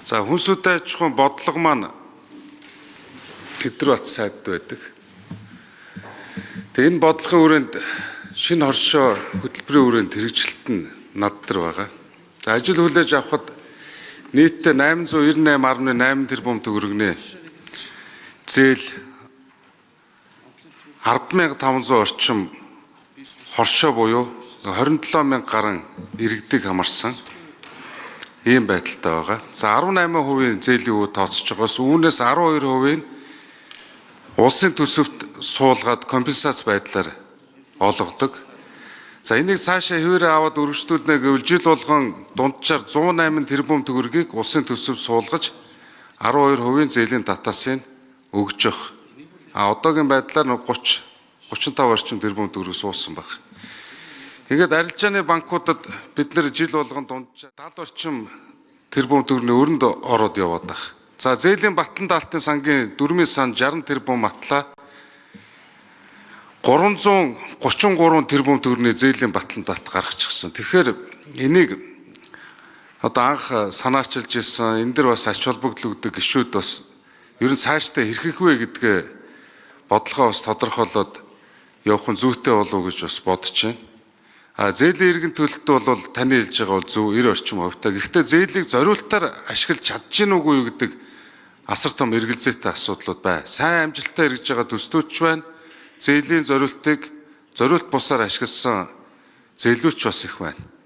За хүнсүдэ аж ахуйн бодлого маань Тэдэр Бат сайд байдаг. Тэгээ энэ бодлогын хүрээнд шинэ хоршоо хөтөлбөрийн хүрээнд хэрэгжилт нь над дээр байгаа. За ажил хүлээж авахад нийтдээ 898.8 тэрбум төгрөгний зээл 10,500 орчим хоршоо буюу 27,000 гаруй иргэдэг хамарсан ийм байдалтай байгаа. За 18% зээлийн үе тооцож байгаас үүнээс 12% нь улсын төсөвт суулгаад компенсац байдлаар олгодог. За энийг цаашаа хэвээрээ аваад өргөжлүүлнэ гэвэл жил болгон дунджаар 108 тэрбум төгрөгийг улсын төсөвт суулгаж 12% зээлийн татаасыг өгж явах. Одоогийн байдлаар 35 орчим тэрбум төгрөг суусан баг. Ингээд арилжааны банкудад бид нэр жил болгон дунджаар 70 орчим тэрбум төгрөгийн өрөнд ороод яваад байна. За зээлийн батлан даалтын сангийн дөрмийн сан 60 тэрбум матлаа 333 тэрбум төгрөгийн зээлийн батлан даалт гаргачихсан. Тэгэхээр энийг одоо анх санаачилж ирсэн энэ дэр бас ач холбогдлогддог гишүүд бас ер нь цаашдаа хэрхэх вэ гэдгээ бодлогоо бас тодорхойлоод явах нь зүйтэй болов уу гэж бас бодож байна. Зээлийн иргэн төлөлт бол таны хэлж байгаа бол зөв 90 орчим хувьтай. Гэхдээ зээлийг зориултаар ашиглаж чадж гин үгүй гэдэг асар том эргэлзээтэй асуудлууд бай. Сайн амжилттай хэрэгжиж байгаа төслүүч байна. Зээлийн зориултыг зориулт бусаар ашигласан зээлүүч бас их байна.